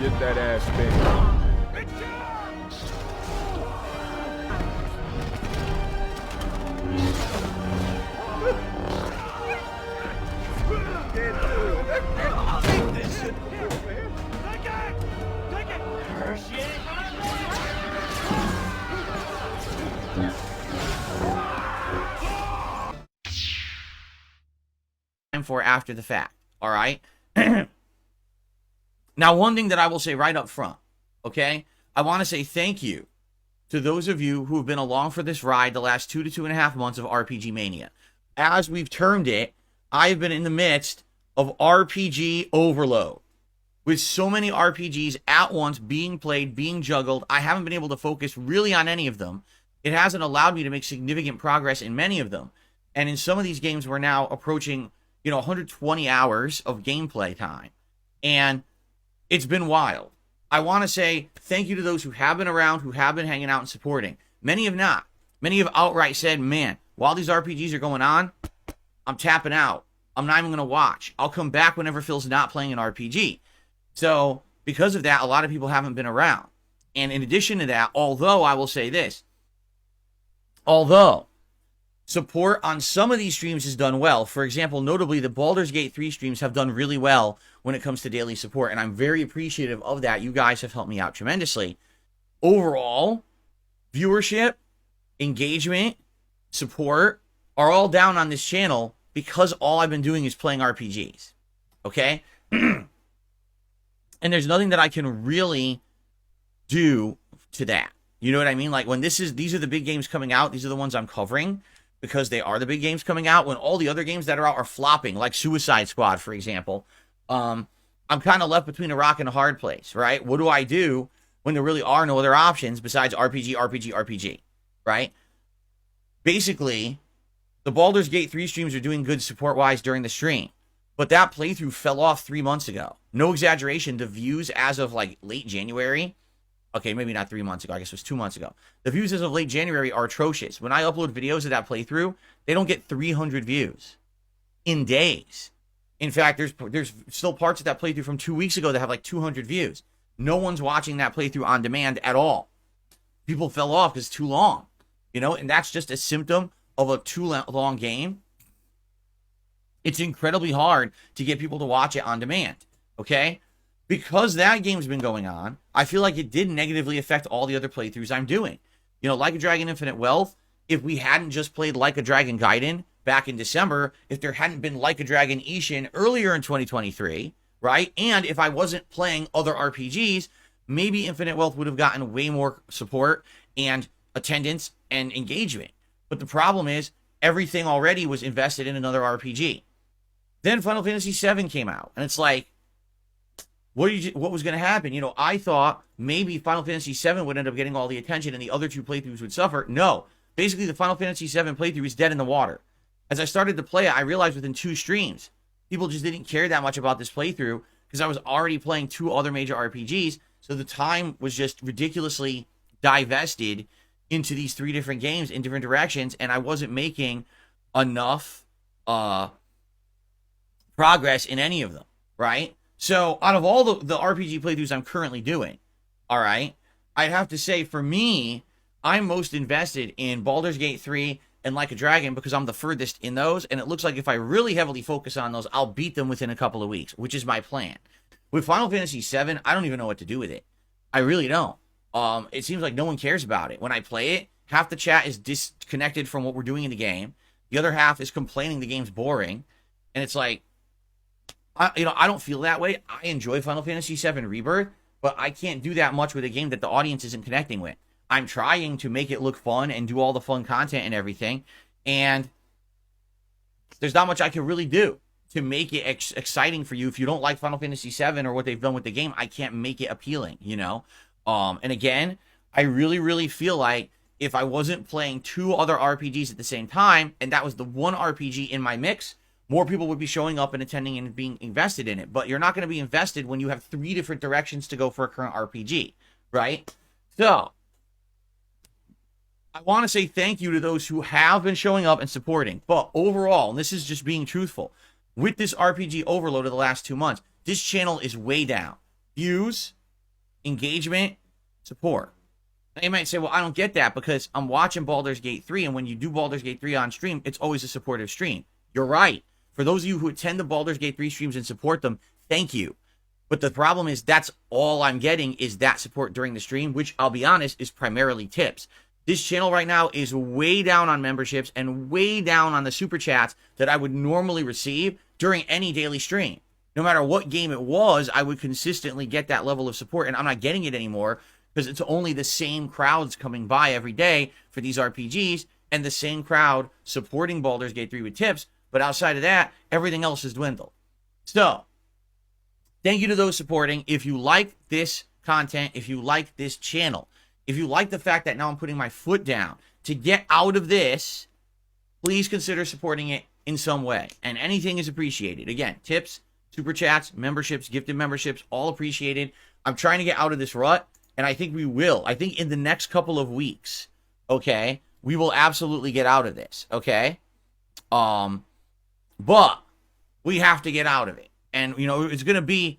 Get that ass bent. For after the fact, all right? Now, one thing that I will say right up front, okay? I want to say thank you to those of you who have been along for this ride the last 2 to 2.5 months of RPG Mania. As we've termed it, I've been in the midst of RPG overload. With so many RPGs at once being played, being juggled, I haven't been able to focus really on any of them. It hasn't allowed me to make significant progress in many of them. And in some of these games, we're now approaching 120 hours of gameplay time. And it's been wild. I want to say thank you to those who have been around, who have been hanging out and supporting. Many have not. Many have outright said, man, while these RPGs are going on, I'm tapping out. I'm not even going to watch. I'll come back whenever Phil's not playing an RPG. So because of that, a lot of people haven't been around. And in addition to that, although I will say this, although support on some of these streams has done well. For example, notably, the Baldur's Gate 3 streams have done really well when it comes to daily support, and I'm very appreciative of that. You guys have helped me out tremendously. Overall, viewership, engagement, support are all down on this channel because all I've been doing is playing RPGs, okay? And there's nothing that I can really do to that. You know what I mean? Like when these are the big games coming out, these are the ones I'm covering, because they are the big games coming out, when all the other games that are out are flopping, like Suicide Squad, for example. I'm kind of left between a rock and a hard place, right? What do I do when there really are no other options besides RPG, right? Basically, the Baldur's Gate 3 streams are doing good support-wise during the stream, but that playthrough fell off 3 months ago. No exaggeration, the views as of like late January, okay, maybe not 3 months ago, I guess it was 2 months ago. The views as of late January are atrocious. When I upload videos of that playthrough, they don't get 300 views in days. In fact, there's still parts of that playthrough from 2 weeks ago that have like 200 views. No one's watching that playthrough on demand at all. People fell off because it's too long, and that's just a symptom of a too long game. It's incredibly hard to get people to watch it on demand, okay? Because that game's been going on, I feel like it did negatively affect all the other playthroughs I'm doing. Like a Dragon Infinite Wealth, if we hadn't just played Like a Dragon Gaiden back in December, if there hadn't been Like a Dragon Ishin earlier in 2023, right? And if I wasn't playing other RPGs, maybe Infinite Wealth would have gotten way more support and attendance and engagement. But the problem is, everything already was invested in another RPG. Then Final Fantasy VII came out, and it's like, what was going to happen? I thought maybe Final Fantasy VII would end up getting all the attention and the other two playthroughs would suffer. No. Basically, the Final Fantasy VII playthrough is dead in the water. As I started to play it, I realized within 2 streams, people just didn't care that much about this playthrough because I was already playing 2 other major RPGs, so the time was just ridiculously divested into these 3 different games in different directions, and I wasn't making enough progress in any of them, right? So out of all the RPG playthroughs I'm currently doing, all right, I'd have to say for me, I'm most invested in Baldur's Gate 3 and Like a Dragon because I'm the furthest in those, and it looks like if I really heavily focus on those, I'll beat them within a couple of weeks, which is my plan. With Final Fantasy VII, I don't even know what to do with it. I really don't. It seems like no one cares about it. When I play it, half the chat is disconnected from what we're doing in the game. The other half is complaining the game's boring, and it's like, I don't feel that way. I enjoy Final Fantasy VII Rebirth, but I can't do that much with a game that the audience isn't connecting with. I'm trying to make it look fun and do all the fun content and everything, and there's not much I can really do to make it exciting for you. If you don't like Final Fantasy VII or what they've done with the game, I can't make it appealing, And again, I really, really feel like if I wasn't playing 2 other RPGs at the same time, and that was the one RPG in my mix, more people would be showing up and attending and being invested in it. But you're not going to be invested when you have 3 different directions to go for a current RPG, right? So, I want to say thank you to those who have been showing up and supporting. But overall, and this is just being truthful, with this RPG overload of the last 2 months, this channel is way down. Views, engagement, support. Now you might say, well, I don't get that because I'm watching Baldur's Gate 3, and when you do Baldur's Gate 3 on stream, it's always a supportive stream. You're right. For those of you who attend the Baldur's Gate 3 streams and support them, thank you. But the problem is that's all I'm getting is that support during the stream, which I'll be honest is primarily tips. This channel right now is way down on memberships and way down on the super chats that I would normally receive during any daily stream. No matter what game it was, I would consistently get that level of support, and I'm not getting it anymore because it's only the same crowds coming by every day for these RPGs and the same crowd supporting Baldur's Gate 3 with tips. But outside of that, everything else has dwindled. So, thank you to those supporting. If you like this content, if you like this channel, if you like the fact that now I'm putting my foot down to get out of this, please consider supporting it in some way. And anything is appreciated. Again, tips, super chats, memberships, gifted memberships, all appreciated. I'm trying to get out of this rut, and I think we will. I think in the next couple of weeks, okay, we will absolutely get out of this, okay? But we have to get out of it. And, you know, it's going to be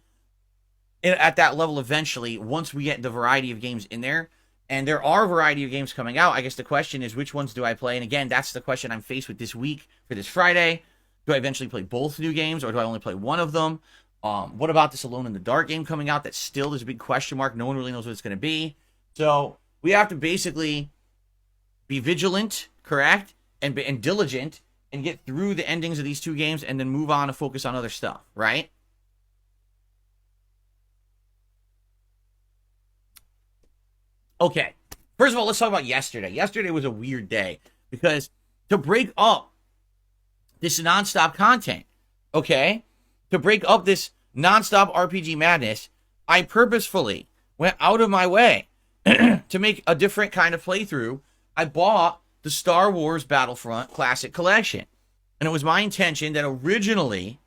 at that level eventually once we get the variety of games in there. And there are a variety of games coming out. I guess the question is, which ones do I play? And again, that's the question I'm faced with this week for this Friday. Do I eventually play both new games, or do I only play one of them? What about this Alone in the Dark game coming out that still is a big question mark? No one really knows what it's going to be. So we have to basically be vigilant, correct, and diligent, and get through the endings of these two games and then move on and focus on other stuff, right? Okay, first of all, let's talk about yesterday. Yesterday was a weird day because to break up this nonstop content, okay, to break up this nonstop RPG madness, I purposefully went out of my way to make a different kind of playthrough. I bought the Star Wars Battlefront Classic Collection, and it was my intention that originally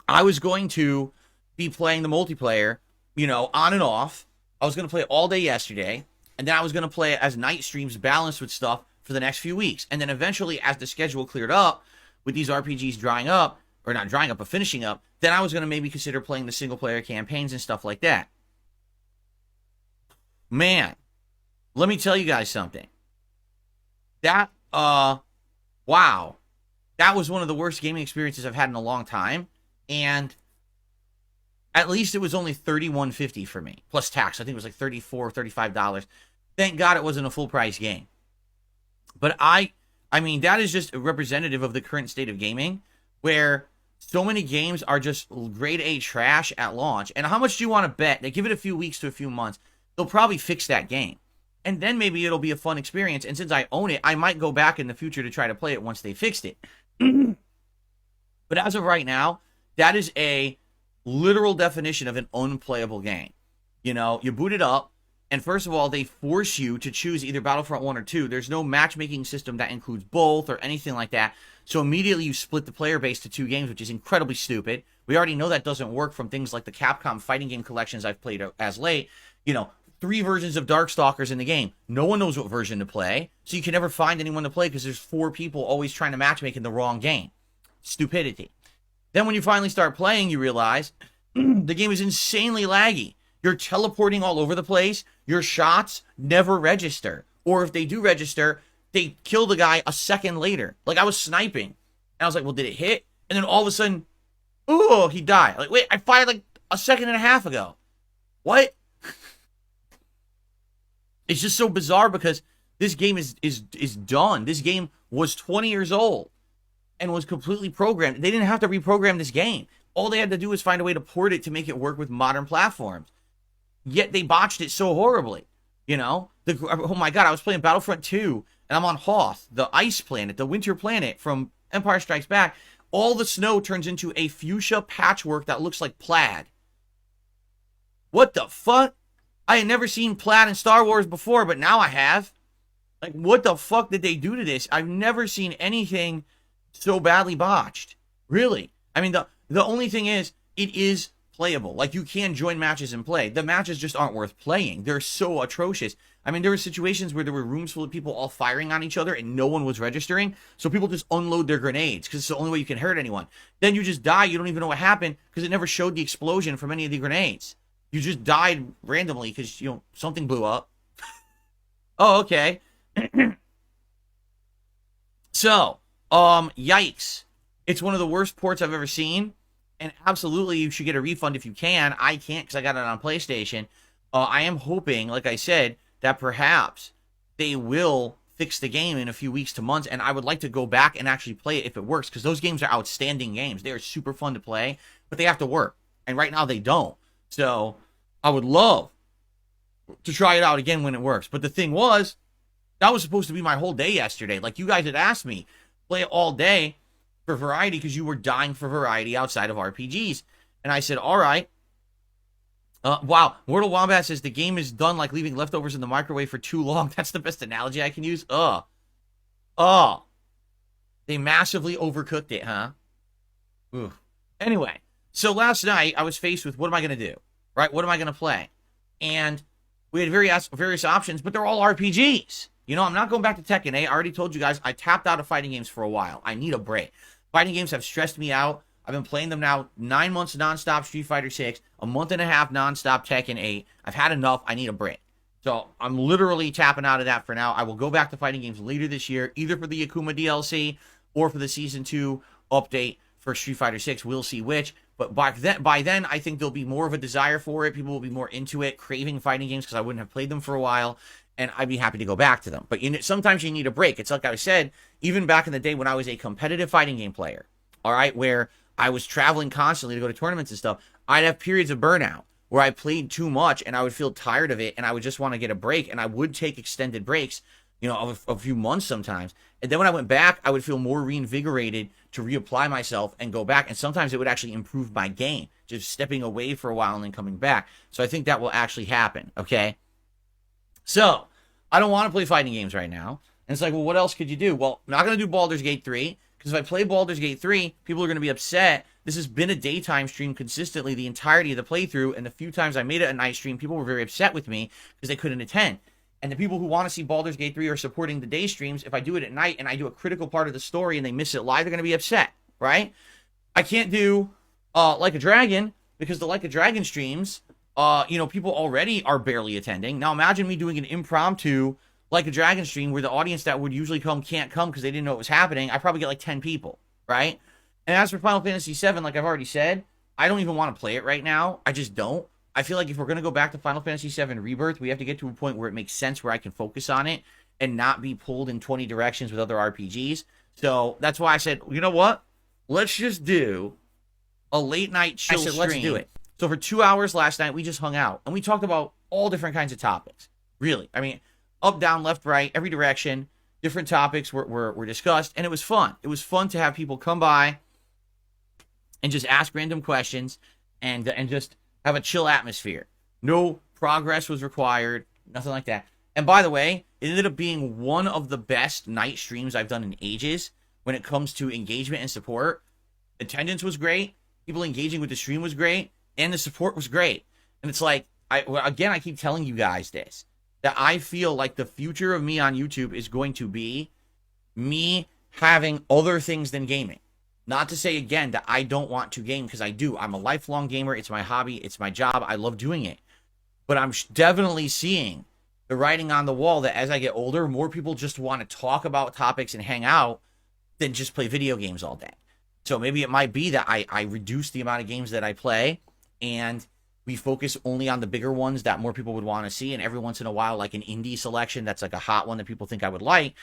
I was going to be playing the multiplayer, you know, on and off. I was going to play it all day yesterday, and then I was going to play it as night streams balanced with stuff for the next few weeks. And then eventually, as the schedule cleared up, with these RPGs drying up, or not drying up, but finishing up, then I was going to maybe consider playing the single-player campaigns and stuff like that. Man, let me tell you guys something. That, wow. That was one of the worst gaming experiences I've had in a long time, and at least it was only $31.50 for me, plus tax. I think it was like $34 or $35. Thank God it wasn't a full-price game. But I mean, that is just representative of the current state of gaming, where so many games are just grade A trash at launch. And how much do you want to bet? They give it a few weeks to a few months, they'll probably fix that game. And then maybe it'll be a fun experience. And since I own it, I might go back in the future to try to play it once they fixed it. But as of right now, that is a literal definition of an unplayable game. You know, you boot it up, and first of all, they force you to choose either Battlefront 1 or 2. There's no matchmaking system that includes both or anything like that. So immediately you split the player base to 2 games, which is incredibly stupid. We already know that doesn't work from things like the Capcom fighting game collections I've played as late. You know, 3 versions of Darkstalkers in the game. No one knows what version to play, so you can never find anyone to play because there's 4 people always trying to matchmake in the wrong game. Stupidity. Then when you finally start playing, you realize the game is insanely laggy. You're teleporting all over the place. Your shots never register. Or if they do register, they kill the guy a second later. Like, I was sniping, and I was like, well, did it hit? And then all of a sudden, oh, he died. Like, wait, I fired like a second and a half ago. What? It's just so bizarre because this game is done. This game was 20 years old and was completely programmed. They didn't have to reprogram this game. All they had to do was find a way to port it to make it work with modern platforms. Yet they botched it so horribly. You know? Oh my god, I was playing Battlefront 2, and I'm on Hoth, the ice planet, the winter planet from Empire Strikes Back. All the snow turns into a fuchsia patchwork that looks like plaid. What the fuck? I had never seen plaid in Star Wars before, but now I have. Like, what the fuck did they do to this? I've never seen anything so badly botched. Really. I mean, the only thing is, it is playable. Like, you can join matches and play. The matches just aren't worth playing. They're so atrocious. I mean, there were situations where there were rooms full of people all firing on each other and no one was registering. So people just unload their grenades because it's the only way you can hurt anyone. Then you just die. You don't even know what happened because it never showed the explosion from any of the grenades. You just died randomly because, you know, something blew up. Oh, okay. So, yikes. It's one of the worst ports I've ever seen. And absolutely, you should get a refund if you can. I can't because I got it on PlayStation. I am hoping, like I said, that perhaps they will fix the game in a few weeks to months. And I would like to go back and actually play it if it works. Because those games are outstanding games. They are super fun to play. But they have to work. And right now, they don't. So, I would love to try it out again when it works. But the thing was, that was supposed to be my whole day yesterday. Like, you guys had asked me, play it all day for variety because you were dying for variety outside of RPGs. And I said, all right. Wow. Mortal Wombat says the game is done like leaving leftovers in the microwave for too long. That's the best analogy I can use. They massively overcooked it, huh? Ooh. Anyway, so last night I was faced with what am I going to do? Right? What am I going to play? And we had various options, but they're all RPGs. You know, I'm not going back to Tekken 8. I already told you guys I tapped out of fighting games for a while. I need a break. Fighting games have stressed me out. I've been playing them now 9 months nonstop Street Fighter 6, a month and a half nonstop Tekken 8. I've had enough. I need a break. So I'm literally tapping out of that for now. I will go back to fighting games later this year, either for the Akuma DLC or for the Season 2 update for Street Fighter 6. We'll see which. But by then, I think there'll be more of a desire for it. People will be more into it, craving fighting games because I wouldn't have played them for a while. And I'd be happy to go back to them. But sometimes you need a break. It's like I said, even back in the day when I was a competitive fighting game player, all right, where I was traveling constantly to go to tournaments and stuff, I'd have periods of burnout where I played too much and I would feel tired of it and I would just want to get a break. And I would take extended breaks, you know, of a few months sometimes. And then when I went back, I would feel more reinvigorated to reapply myself and go back. And sometimes it would actually improve my game, just stepping away for a while and then coming back. So I think that will actually happen, okay? So, I don't want to play fighting games right now. And it's like, well, what else could you do? Well, I'm not going to do Baldur's Gate 3, because if I play Baldur's Gate 3, people are going to be upset. This has been a daytime stream consistently the entirety of the playthrough, and the few times I made it a night stream, people were very upset with me because they couldn't attend. And the people who want to see Baldur's Gate 3 are supporting the day streams. If I do it at night and I do a critical part of the story and they miss it live, they're going to be upset, right? I can't do Like a Dragon, because the Like a Dragon streams, people already are barely attending. Now imagine me doing an impromptu Like a Dragon stream where the audience that would usually come can't come because they didn't know it was happening. I probably get like 10 people, right? And as for Final Fantasy VII, like I've already said, I don't even want to play it right now. I just don't. I feel like if we're going to go back to Final Fantasy VII Rebirth, we have to get to a point where it makes sense where I can focus on it and not be pulled in 20 directions with other RPGs. So that's why I said, you know what? Let's just do a late night chill stream. Let's do it. So for 2 hours last night, we just hung out and we talked about all different kinds of topics. Really. I mean, up, down, left, right, every direction, different topics were discussed, and it was fun. It was fun to have people come by and just ask random questions and just have a chill atmosphere. No progress was required, nothing like that. And by the way, it ended up being one of the best night streams I've done in ages when it comes to engagement and support. Attendance was great, people engaging with the stream was great, and the support was great. And it's like, I keep telling you guys this, that I feel like the future of me on YouTube is going to be me having other things than gaming. Not to say, again, that I don't want to game, because I do. I'm a lifelong gamer. It's my hobby. It's my job. I love doing it. But I'm definitely seeing the writing on the wall that as I get older, more people just want to talk about topics and hang out than just play video games all day. So maybe it might be that I reduce the amount of games that I play and we focus only on the bigger ones that more people would want to see. And every once in a while, like an indie selection that's like a hot one that people think I would like.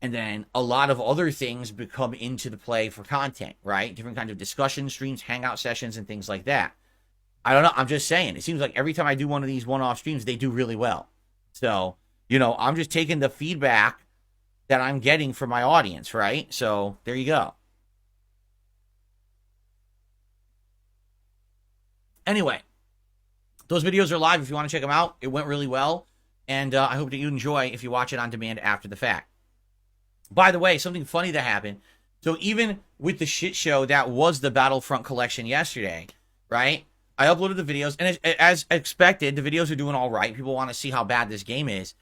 And then a lot of other things become into the play for content, right? Different kinds of discussion streams, hangout sessions, and things like that. I don't know. I'm just saying. It seems like every time I do one of these one-off streams, they do really well. So, I'm just taking the feedback that I'm getting from my audience, right? So, there you go. Anyway, those videos are live if you want to check them out. It went really well. And I hope that you enjoy if you watch it on demand after the fact. By the way, something funny that happened. So even with the shit show that was the Battlefront collection yesterday, right? I uploaded the videos, and as expected, the videos are doing all right. People want to see how bad this game is.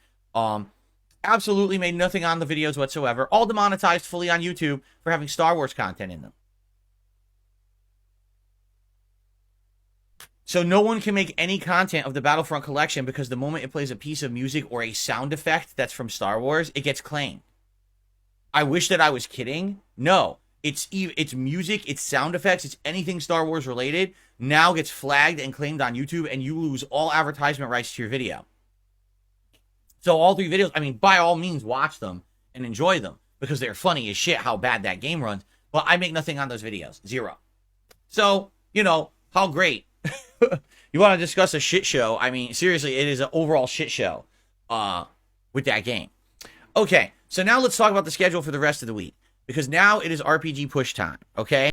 Absolutely made nothing on the videos whatsoever. All demonetized fully on YouTube for having Star Wars content in them. So no one can make any content of the Battlefront collection because the moment it plays a piece of music or a sound effect that's from Star Wars, it gets claimed. I wish that I was kidding. No, it's music, it's sound effects, it's anything Star Wars related now gets flagged and claimed on YouTube, and you lose all advertisement rights to your video. So all 3 videos, I mean, by all means, watch them and enjoy them because they're funny as shit how bad that game runs. But I make nothing on those videos. 0. So, you know, how great. You want to discuss a shit show? I mean, seriously, it is an overall shit show with that game. Okay, so now let's talk about the schedule for the rest of the week because now it is RPG push time, okay?